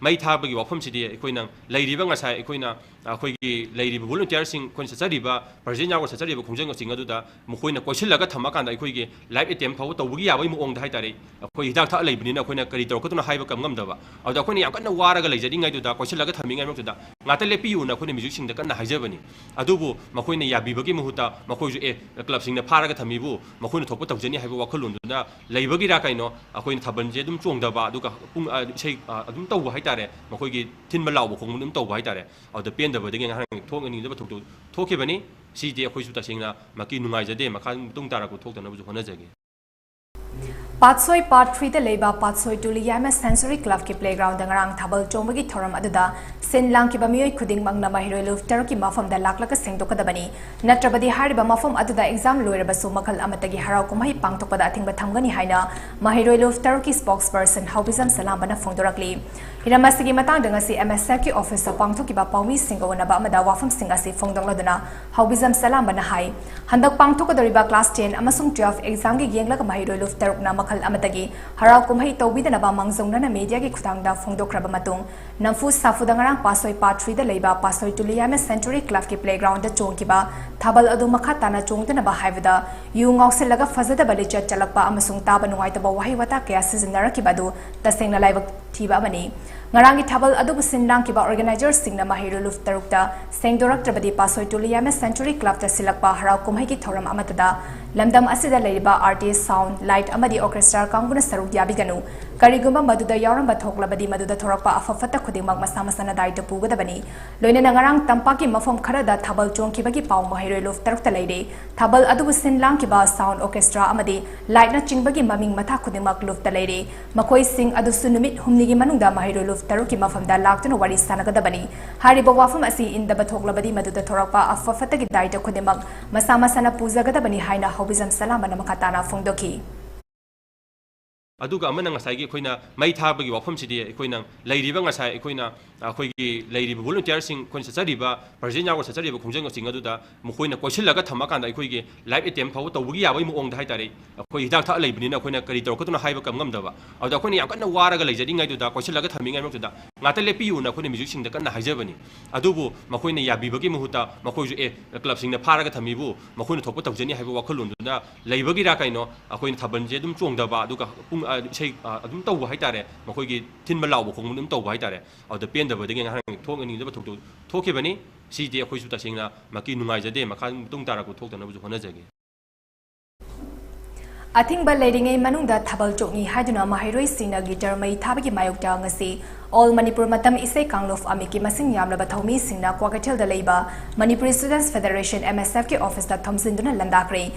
ꯃꯩ ꯊꯥꯕꯒꯤ ꯋꯥꯐꯝꯁꯤꯗꯤ ꯑꯩꯈꯣꯏꯅ ꯂꯩꯔꯤꯕ ꯉꯁꯥꯏ ꯑꯩꯈꯣꯏꯅ ꯑꯩꯈꯣꯏꯒꯤ ꯂꯩꯔꯤꯕ ꯚꯣꯂꯨꯟꯇꯤꯌꯔꯁꯤꯡ ꯑꯩꯈꯣꯏꯅ ꯆꯠꯆꯔꯤꯕ ꯄ꯭ꯔꯖꯦꯟ ꯌꯥꯎꯔꯒ ꯆꯠꯆꯔꯤꯕ ꯈꯣꯡꯖꯪꯁꯤꯡ ꯑꯗꯨꯗ ꯃꯈꯣꯏꯅ ꯀꯣꯏꯁꯤꯜꯂꯒ ꯊꯝꯃꯀꯥꯟꯗ ꯑꯩꯈꯣꯏꯒꯤ ꯂꯥꯏꯐ ꯑꯦꯇꯦꯝ ꯐꯥꯎꯕ ꯇꯧꯕꯒꯤ ꯌꯥꯕꯒꯤ ꯃꯑꯣꯡꯗ ꯍꯥꯏꯇꯥꯔꯦ ꯑꯩꯈꯣꯏ ꯍꯤꯗꯥꯛ ꯊꯛꯑ ꯂꯩꯕꯅꯤꯅ ꯑꯩꯈꯣꯏꯅ ꯀꯔꯤ ꯇꯧꯔꯛꯀꯗꯣꯏꯅꯣ ꯍꯥꯏꯕ ꯉꯝꯗꯕ ꯑꯗꯨꯗ ꯑꯩꯈꯣꯏꯅ ꯌꯥꯝ ꯀꯟꯅ ꯋꯥꯔꯒ ꯂꯩꯖꯔꯤꯉꯩꯗꯨꯗ ꯀꯣꯏꯁꯤꯜꯂꯒ ꯊꯝꯃꯤꯉꯩ ꯃꯔꯛꯇꯨꯗ ꯉꯥꯛꯇ ꯂꯦꯞꯄꯤꯌꯨꯅ ꯑꯩꯈꯣꯏꯅ ꯃ꯭ꯌꯨꯖꯤꯛꯁꯤꯡꯗ ꯀꯟꯅ ꯍꯥꯏꯖꯕꯅꯤ ꯑꯗꯨꯕꯨ ꯃꯈꯣꯏꯅ ꯌꯥꯕꯤꯕꯒꯤ ꯃꯍꯨꯠꯇ ꯃꯈꯣꯏꯁꯨ ꯀ꯭ꯂꯕꯁꯤꯡꯅ ꯐꯥꯔꯒ ꯊꯝꯃꯤꯕꯨ ꯃꯈꯣꯏꯅ ꯊꯣꯛꯄ ꯇꯧꯖꯅꯤ ꯍꯥꯏꯕ ꯋꯥꯈꯜꯂꯣꯟꯗꯨꯅ ꯂꯩꯕꯒꯤꯔ ꯀꯩꯅꯣ ꯑꯩꯈꯣꯏꯅ ꯊꯥꯕꯜꯁꯦ ꯑꯗꯨꯝ ꯆꯣꯡꯗꯕ ꯑꯗꯨꯒ ꯄꯨꯡ ꯏꯁꯩ ꯑꯗꯨꯝ ꯇꯧꯕ ꯍꯥꯏꯇꯥꯔꯦ ꯃꯈꯣꯏꯒꯤ ꯊꯤꯟꯕ ꯂꯥꯎꯕ ꯈꯣꯡꯕ ꯑꯗꯨꯝ ꯇꯧꯕ ꯍꯥꯏꯇꯥꯔꯦ ꯑꯗꯨꯗ ꯄꯦꯟꯗꯕꯗꯒꯤ ꯉꯍꯥꯛ ꯊꯣꯛꯅꯤꯡꯗꯕ ꯊꯣꯛꯈꯤꯕꯅꯤ ꯁꯤꯗꯤ ꯑꯩꯈꯣꯏꯁꯨ ꯇꯁꯦꯡꯅ ꯃꯀꯤ ꯅꯨꯡꯉꯥꯏꯖꯗꯦ ꯃꯈꯥ ꯃꯇꯨꯡ ꯇꯥꯔꯛꯄ ꯊꯣꯛꯇꯅꯕꯁꯨ ꯍꯣꯠꯅꯖꯒꯦ Patsoi Part 3 da Leba Patsoi Tuli Yama Sensory Club ki playground ngarang thabal chongbagi thoram aduda sin lang ki bamioi khuding mangna Maheiroi luf taruki maphamda laklaga sengdokkadabani natrabadi hariba mafam aduda exam loirabasu makhal amatagi harau kumai pangtokpada athingba thamgani haina Maheiroi luf taruki spokesperson Haubizam Salambana phongdorakli Hiramasigi matang dangasi MSF ki office pangthokiba paumi singawana ba amada wafam singasi phongdongladuna Haubizam Salambana hai handak pangthokadoriba class 10 amasung 12 exam gi yenglaga Maheiroi luf tarukna makhal amatagi harau kumhai tawbidanaba mangzongnana media gi khutangda phongdokraba matung namfu safuda ngarang Pasoi Part 3 da leiba Pasoi Tuliyama Century Club ki playground da chongkiba thabal adu makha tana chongdanaba haibada yu ngausilaga fazada balicha chalakpa amasung taba nungaitaba wahi wata kya sizinarakiba du tasengna laibak thiba bani ngarang gi thabal adu busindang kiba organizers singna Maheiroi luf tarukta sengdoraktrabadi Pasoi Tuliyama Century Club da silakpa harau kumhai gi thoram amatada lamdam asida leiba artist sound light amadi orchestra kanguna saruk yabiganu karigumba maduda yauramba thoklabadi maduda thorakpa afafata khudingmak masa masana daita pugadabani loina ngarang tampaki mafam kharada thabal chongkibagi paw Maheiroi luf tarukta leire thabal adu sinlang kiba sound orchestra amadi light na chingbagi maming matha khudingmak lufta leire makoi sing adu sunumit humnigi manungda Maheiroi luf taruki mafamda laktuna wari sanagadabani hariba wafam asi indaba thoklabadi maduda thorakpa afafata gi daita khudingmak masa masana pujagadabani haina Haubizam Salambana makatana phongdoki ꯑꯗꯨꯒ ꯑꯃꯅ ꯉꯁꯥꯏꯒꯤ ꯑꯩꯈꯣꯏꯅ ꯃꯩ ꯊꯥꯕꯒꯤ ꯋꯥꯐꯝꯁꯤꯗꯤ ꯑꯩꯈꯣꯏꯅ ꯂꯩꯔꯤꯕ ꯉꯁꯥꯏ ꯑꯩꯈꯣꯏꯅ ꯑꯩꯈꯣꯏꯒꯤ ꯂꯩꯔꯤꯕ ꯚꯣꯂꯨꯟꯇꯤꯌꯔꯁꯤꯡ ꯑꯩꯈꯣꯏꯅ ꯆꯠꯆꯔꯤꯕ ꯄ꯭ꯔꯖꯦꯟ ꯌꯥꯎꯔꯒ ꯆꯠꯆꯔꯤꯕ ꯈꯣꯡꯖꯪꯁꯤꯡ ꯑꯗꯨꯗ ꯃꯈꯣꯏꯅ ꯀꯣꯏꯁꯤꯜꯂꯒ ꯊꯝꯃꯀꯥꯟꯗ ꯑꯩꯈꯣꯏꯒꯤ ꯂꯥꯏꯐ ꯑꯦꯇꯦꯝ ꯐꯥꯎꯕ ꯇꯧꯕꯒꯤ ꯌꯥꯕꯒꯤ ꯃꯑꯣꯡꯗ ꯍꯥꯏꯇꯥꯔꯦ ꯑꯩꯈꯣꯏ ꯍꯤꯗꯥꯛ ꯊꯛꯑ ꯂꯩꯕꯅꯤꯅ ꯑꯩꯈꯣꯏꯅ ꯀꯔꯤ ꯇꯧꯔꯛꯀꯗꯣꯏꯅꯣ ꯍꯥꯏꯕ ꯉꯝꯗꯕ ꯑꯗꯨꯗ ꯑꯩꯈꯣꯏꯅ ꯌꯥꯝ ꯀꯟꯅ ꯋꯥꯔꯒ ꯂꯩꯖꯔꯤꯉꯩꯗꯨꯗ ꯀꯣꯏꯁꯤꯜꯂꯒ ꯊꯝꯃꯤꯉꯩ ꯃꯔꯛꯇꯨꯗ ꯉꯥꯛꯇ ꯂꯦꯞꯄꯤꯌꯨꯅ ꯑꯩꯈꯣꯏꯅ ꯃ꯭ꯌꯨꯖꯤꯛꯁꯤꯡꯗ ꯀꯟꯅ ꯍꯥꯏꯖꯕꯅꯤ ꯑꯗꯨꯕꯨ ꯃꯈꯣꯏꯅ ꯌꯥꯕꯤꯕꯒꯤ ꯃꯍꯨꯠꯇ ꯃꯈꯣꯏꯁꯨ ꯀ꯭ꯂꯕꯁꯤꯡꯅ ꯐꯥꯔꯒ ꯊꯝꯃꯤꯕꯨ ꯃꯈꯣꯏꯅ ꯊꯣꯛꯄ ꯇꯧꯖꯅꯤ ꯍꯥꯏꯕ ꯋꯥꯈꯜꯂꯣꯟꯗꯨꯅ ꯂꯩꯕꯒꯤꯔ ꯀꯩꯅꯣ ꯑꯩꯈꯣꯏꯅ ꯊꯥꯕꯜꯁꯦ ꯑꯗꯨꯝ ꯆꯣꯡꯗꯕ ꯑꯗꯨꯒ ꯄꯨꯡ ꯏꯁꯩ ꯑꯗꯨꯝ ꯇꯧꯕ ꯍꯥꯏꯇꯥꯔꯦ ꯃꯈꯣꯏꯒꯤ ꯊꯤꯟꯕ ꯂꯥꯎꯕ ꯈꯣꯡꯕ ꯑꯗꯨꯝ ꯇꯧꯕ ꯍꯥꯏꯇꯥꯔꯦ ꯑꯗꯨꯗ ꯄꯦꯟꯗꯕꯗꯒꯤ ꯉꯍꯥꯛ ꯊꯣꯛꯅꯤꯡꯗꯕ ꯊꯣꯛꯈꯤꯕꯅꯤ ꯁꯤꯗꯤ ꯑꯩꯈꯣꯏꯁꯨ ꯇꯁꯦꯡꯅ ꯃꯀꯤ ꯅꯨꯡꯉꯥꯏꯖꯗꯦ ꯃꯈꯥ ꯃꯇꯨꯡ ꯇꯥꯔꯛꯄ ꯊꯣꯛꯇꯅꯕꯁꯨ ꯍꯣꯠꯅꯖꯒꯦ Athingba leiringai manungda thabal chokni haiduna Maheiroi sina gitar mai thabagi mayokta ngasi All Manipur matam isai kanglof amiki masing yamlaba thaumi singna Kwagathel da leiba Manipuri Students Federation MSF ki office da thamsinduna landakre